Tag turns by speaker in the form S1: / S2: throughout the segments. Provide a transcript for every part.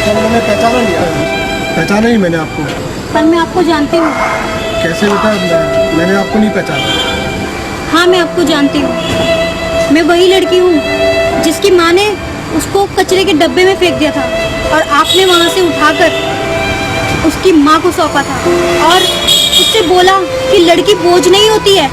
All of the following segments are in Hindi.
S1: मैंने पहचाना नहीं यार, पहचाना ही मैंने आपको।
S2: पर मैं आपको जानती हूँ।
S1: कैसे बेटा, मैंने आपको नहीं पहचाना।
S2: हाँ, मैं आपको जानती हूँ। मैं वही लड़की हूँ जिसकी माँ ने उसको कचरे के डब्बे में फेंक दिया था और आपने वहाँ से उठाकर उसकी माँ को सौंपा था और उससे बोला कि लड़की बोझ नहीं होती है।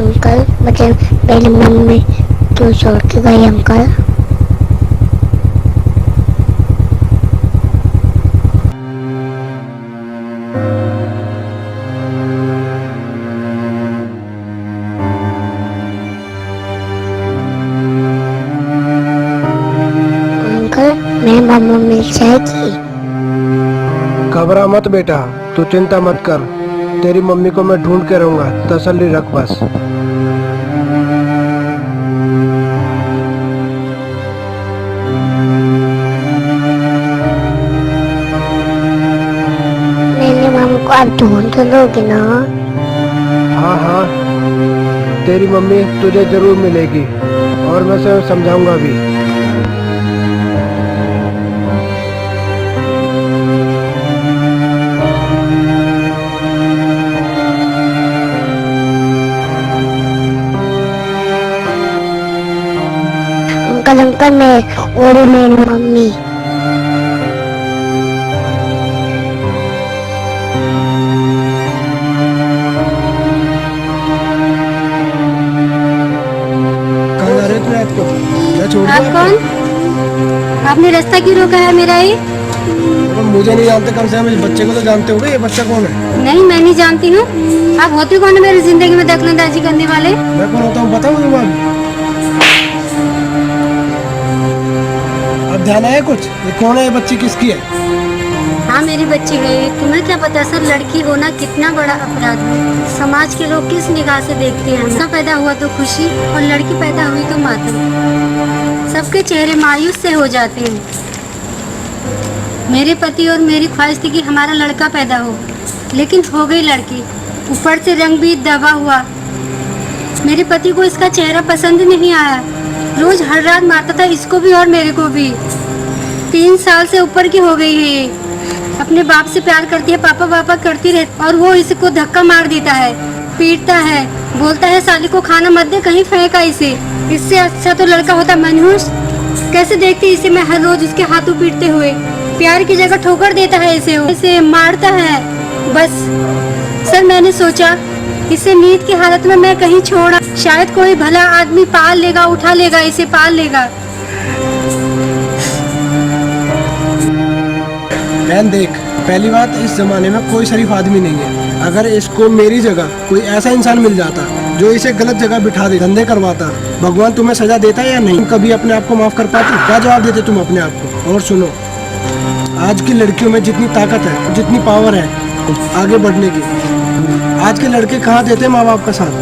S3: अंकल, मुझे मेरी मम्मी क्यों छोड़ के गई अंकल? अंकल, मेरी मम्मी मिल जाएगी?
S1: घबरा मत बेटा, तू चिंता मत कर, तेरी मम्मी को मैं ढूंढ के रहूंगा, तसल्ली रख बस।
S3: आप ढूंढ लोगे ना?
S1: हाँ हाँ, तेरी मम्मी तुझे जरूर मिलेगी और मैं उसे समझाऊंगा भी।
S3: अंकल अंकल मैं और मेरी मम्मी।
S1: कहाँ जा रहे हो तुम रात को? मैं छोड़ दूँ
S2: आप
S1: आपको?
S2: कौन? आपने रास्ता क्यों रोका है मेरा ये?
S1: तो मुझे नहीं जानते, कम से कम इस बच्चे को तो जानते होगे। ये बच्चा कौन है?
S2: नहीं, मैं नहीं जानती हूँ। आप होते कौन है मेरी जिंदगी में दखलंदाजी करने वाले?
S1: मैं कौन होता हूँ बताऊँ तुम्हें? अब ध्यान आया कुछ? ये कौन है? ये बच्ची किसकी है?
S2: हाँ, मेरी बच्ची है। तुम्हें क्या पता सर, लड़की होना कितना बड़ा अपराध है। समाज के लोग किस निगाह से देखते हैं। इंसान पैदा हुआ तो खुशी और लड़की पैदा हुई तो मातम। सबके चेहरे मायूस से हो जाते हैं। मेरे पति और मेरी ख्वाहिश थी कि हमारा लड़का पैदा हो, लेकिन हो गई लड़की। ऊपर से रंग भी दबा हुआ। मेरे पति को इसका चेहरा पसंद नहीं आया। रोज हर रात मारता था, इसको भी और मेरे को भी। 3 साल से ऊपर की हो गई है ये। अपने बाप से प्यार करती है, पापा पापा करती रहती, और वो इसको धक्का मार देता है, पीटता है, बोलता है साली को खाना मत दे, कहीं फेंका इसे। इससे अच्छा तो लड़का होता मनहूस। कैसे देखती इसे मैं हर रोज उसके हाथों पीटते हुए। प्यार की जगह ठोकर देता है इसे मारता है। बस सर, मैंने सोचा इसे नींद की हालत में मैं कहीं छोड़ा, शायद कोई भला आदमी पाल लेगा, उठा लेगा, इसे पाल लेगा।
S1: बहन देख, पहली बात, इस जमाने में कोई शरीफ आदमी नहीं है। अगर इसको मेरी जगह कोई ऐसा इंसान मिल जाता जो इसे गलत जगह बिठा दे, धंधे करवाता, भगवान तुम्हें सजा देता या नहीं? तुम कभी अपने आप को माफ कर पाती? क्या जवाब देते तुम अपने आप को? और सुनो, आज की लड़कियों में जितनी ताकत है, जितनी पावर है आगे बढ़ने की, आज के लड़के कहाँ देते माँ बाप का साथ।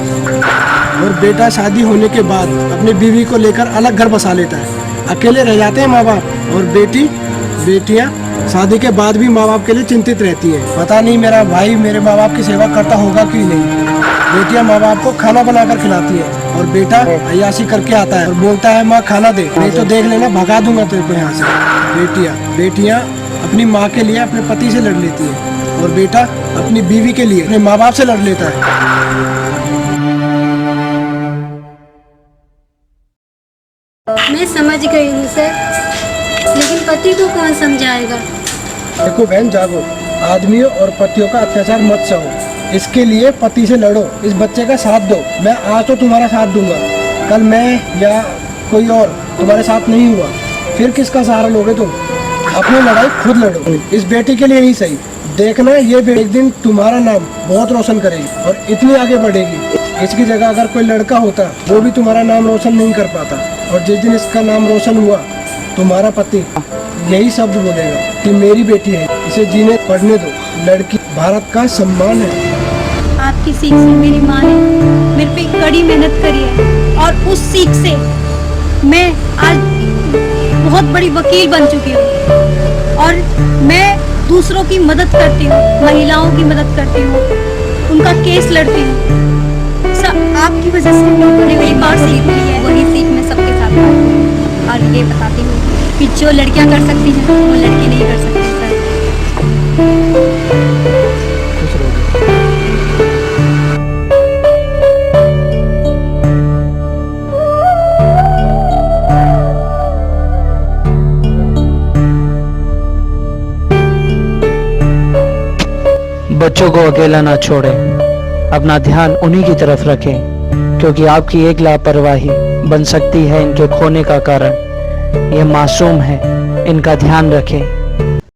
S1: और बेटा शादी होने के बाद अपनी बीवी को लेकर अलग घर बसा लेता है, अकेले रह जाते हैं माँ बाप। और बेटियाँ शादी के बाद भी माँ बाप के लिए चिंतित रहती हैं। पता नहीं मेरा भाई मेरे माँ बाप की सेवा करता होगा कि नहीं। बेटियाँ माँ बाप को खाना बनाकर खिलाती है और बेटा अय्याशी करके आता है और बोलता है माँ खाना दे, नहीं तो देख लेना भगा दूंगा तेरे को यहाँ से। बेटियाँ अपनी माँ के लिए अपने पति से लड़ लेती है और बेटा अपनी बीवी के लिए अपने माँ बाप से लड़ लेता है।
S2: मैं समझ गई हूँ सर, लेकिन पति को कौन समझाएगा?
S1: देखो बहन, जागो। आदमियों और पतियों का अत्याचार मत सहो। इसके लिए पति से लड़ो, इस बच्चे का साथ दो। मैं आज तो तुम्हारा साथ दूंगा, कल मैं या कोई और तुम्हारे साथ नहीं हुआ, फिर किसका सहारा लोगे तुम? अपनी लड़ाई खुद लड़ो, इस बेटी के लिए ही सही। देखना, ये बेटी एक दिन तुम्हारा नाम बहुत रोशन करेगी और इतनी आगे बढ़ेगी। इसकी जगह अगर कोई लड़का होता, वो भी तुम्हारा नाम रोशन नहीं कर पाता। और जिस दिन इसका नाम रोशन हुआ, तुम्हारा पति यही शब्द बोलेगा कि मेरी बेटी है, इसे जीने पढ़ने दो। लड़की भारत का सम्मान है।
S2: आपकी सीख से मेरी माँ ने मेरे पे कड़ी मेहनत करी है, और उस सीख से मैं आज बहुत बड़ी वकील बन चुकी हूँ और मैं दूसरों की मदद करती हूँ, महिलाओं की मदद करती हूँ, उनका केस लड़ती हूँ। सब आपकी वजह से मैंने एक और सीख ली है, वही सीख मैं सबके साथ बांटती हूँ और ये बताती हूँ कि जो लड़कियाँ कर सकती हैं वो लड़की नहीं कर सकती।
S4: बच्चों को अकेला ना छोड़ें, अपना ध्यान उन्हीं की तरफ रखें, क्योंकि आपकी एक लापरवाही बन सकती है इनके खोने का कारण। ये मासूम है, इनका ध्यान रखें।